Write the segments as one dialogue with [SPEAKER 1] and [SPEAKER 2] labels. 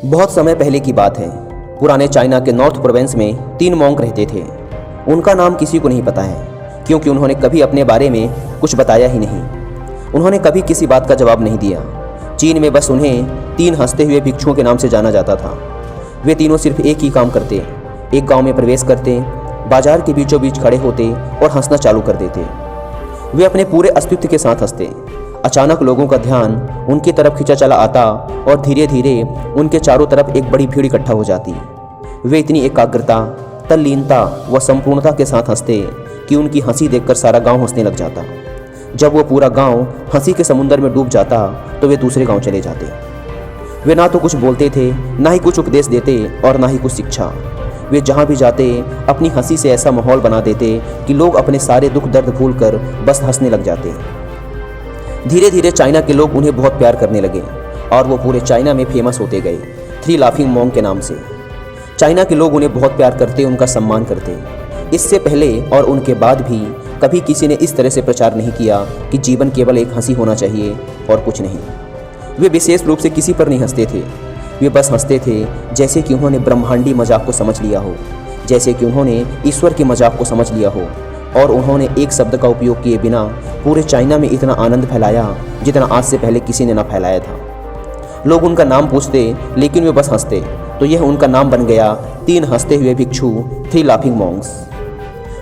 [SPEAKER 1] बहुत समय पहले की बात है। पुराने चाइना के नॉर्थ प्रोविंस में 3 मॉन्क रहते थे। उनका नाम किसी को नहीं पता है, क्योंकि उन्होंने कभी अपने बारे में कुछ बताया ही नहीं। उन्होंने कभी किसी बात का जवाब नहीं दिया। चीन में बस उन्हें 3 हंसते हुए भिक्षुओं के नाम से जाना जाता था। वे तीनों सिर्फ एक ही काम करते, एक गांव में प्रवेश करते, बाजार के बीचों बीच खड़े होते और हंसना चालू कर देते। वे अपने पूरे अस्तित्व के साथ हंसते। अचानक लोगों का ध्यान उनकी तरफ खींचा चला आता और धीरे धीरे उनके चारों तरफ एक बड़ी भीड़ इकट्ठा हो जाती। वे इतनी एकाग्रता, तल्लीनता व संपूर्णता के साथ हंसते कि उनकी हंसी देखकर सारा गांव हंसने लग जाता। जब वो पूरा गांव हंसी के समुद्र में डूब जाता तो वे दूसरे गांव चले जाते। वे ना तो कुछ बोलते थे, ना ही कुछ उपदेश देते और ना ही कुछ शिक्षा। वे जहाँ भी जाते अपनी हंसी से ऐसा माहौल बना देते कि लोग अपने सारे दुख दर्द भूलकर बस हंसने लग जाते। धीरे धीरे चाइना के लोग उन्हें बहुत प्यार करने लगे और वो पूरे चाइना में फेमस होते गए 3 लाफिंग मॉन्क के नाम से। चाइना के लोग उन्हें बहुत प्यार करते, उनका सम्मान करते। इससे पहले और उनके बाद भी कभी किसी ने इस तरह से प्रचार नहीं किया कि जीवन केवल एक हंसी होना चाहिए और कुछ नहीं। वे विशेष रूप से किसी पर नहीं हंसते थे। वे बस हंसते थे जैसे कि उन्होंने ब्रह्मांडी मजाक को समझ लिया हो, जैसे कि उन्होंने ईश्वर के मजाक को समझ लिया हो। और उन्होंने एक शब्द का उपयोग किए बिना पूरे चाइना में इतना आनंद फैलाया जितना आज से पहले किसी ने ना फैलाया था। लोग उनका नाम पूछते लेकिन वे बस हंसते, तो यह उनका नाम बन गया 3 हंसते हुए भिक्षु, 3 लाफिंग मॉन्क्स।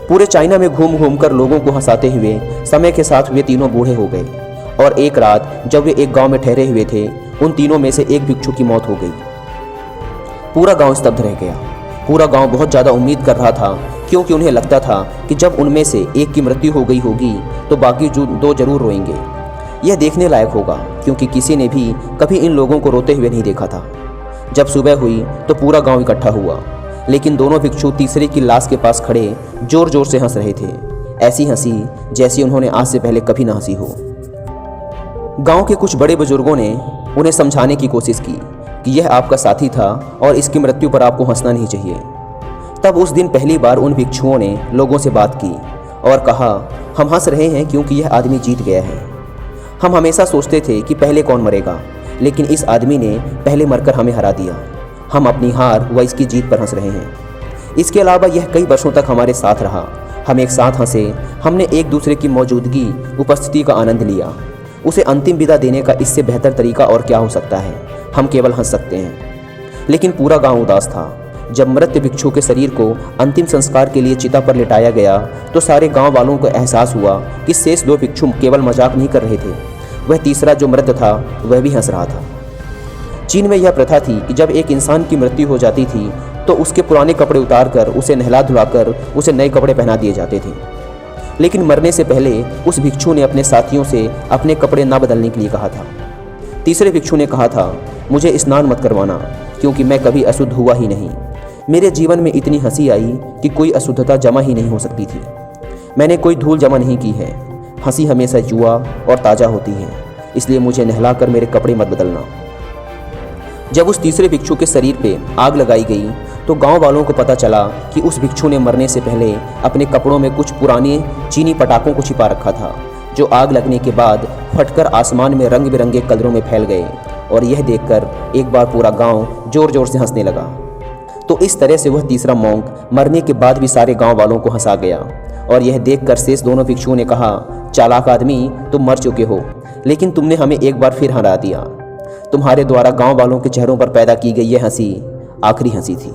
[SPEAKER 1] पूरे चाइना में घूम घूम कर लोगों को हंसाते हुए समय के साथ वे तीनों बूढ़े हो गए और एक रात जब वे एक गांव में ठहरे हुए थे, उन तीनों में से एक भिक्षु की मौत हो गई। पूरा गांव स्तब्ध रह गया। पूरा गांव बहुत ज़्यादा उम्मीद कर रहा था, क्योंकि उन्हें लगता था कि जब उनमें से एक की मृत्यु हो गई होगी तो बाकी जो 2 जरूर रोएंगे। यह देखने लायक होगा, क्योंकि किसी ने भी कभी इन लोगों को रोते हुए नहीं देखा था। जब सुबह हुई तो पूरा गांव इकट्ठा हुआ, लेकिन दोनों भिक्षु तीसरे की लाश के पास खड़े जोर जोर से हंस रहे थे। ऐसी हंसी जैसी उन्होंने आज से पहले कभी ना हंसी हो। गांव के कुछ बड़े बुजुर्गों ने उन्हें समझाने की कोशिश की कि यह आपका साथी था और इसकी मृत्यु पर आपको हंसना नहीं चाहिए। तब उस दिन पहली बार उन भिक्षुओं ने लोगों से बात की और कहा, हम हंस रहे हैं क्योंकि यह आदमी जीत गया है। हम हमेशा सोचते थे कि पहले कौन मरेगा, लेकिन इस आदमी ने पहले मरकर हमें हरा दिया। हम अपनी हार व इसकी जीत पर हंस रहे हैं। इसके अलावा यह कई वर्षों तक हमारे साथ रहा। हम एक साथ हंसे, हमने एक दूसरे की मौजूदगी, उपस्थिति का आनंद लिया। उसे अंतिम विदा देने का इससे बेहतर तरीका और क्या हो सकता है। हम केवल हंस सकते हैं। लेकिन पूरा गांव उदास था। जब मृत भिक्षु के शरीर को अंतिम संस्कार के लिए चिता पर लिटाया गया तो सारे गांव वालों को एहसास हुआ कि शेष 2 भिक्षु केवल मजाक नहीं कर रहे थे, वह तीसरा जो मृत था वह भी हंस रहा था। चीन में यह प्रथा थी कि जब एक इंसान की मृत्यु हो जाती थी तो उसके पुराने कपड़े उतारकर उसे नहला धुलाकर उसे नए कपड़े पहना दिए जाते थे। लेकिन मरने से पहले उस भिक्षु ने अपने साथियों से अपने कपड़े ना बदलने के लिए कहा था। तीसरे भिक्षु ने कहा था, मुझे स्नान मत करवाना, क्योंकि मैं कभी अशुद्ध हुआ ही नहीं। मेरे जीवन में इतनी हंसी आई कि कोई अशुद्धता जमा ही नहीं हो सकती थी। मैंने कोई धूल जमा नहीं की है। हंसी हमेशा युवा और ताज़ा होती है, इसलिए मुझे नहलाकर मेरे कपड़े मत बदलना। जब उस तीसरे भिक्षु के शरीर पे आग लगाई गई तो गांव वालों को पता चला कि उस भिक्षु ने मरने से पहले अपने कपड़ों में कुछ पुराने चीनी पटाखों को छिपा रखा था, जो आग लगने के बाद फटकर आसमान में रंग बिरंगे कलरों में फैल गए। और यह देखकर एक बार पूरा गांव जोर जोर से हंसने लगा। तो इस तरह से वह तीसरा मॉन्क मरने के बाद भी सारे गांव वालों को हंसा गया। और यह देखकर शेष दोनों भिक्षुओं ने कहा, चालाक आदमी, तुम मर चुके हो, लेकिन तुमने हमें एक बार फिर हरा दिया। तुम्हारे द्वारा गांव वालों के चेहरों पर पैदा की गई यह हंसी आखिरी हंसी थी।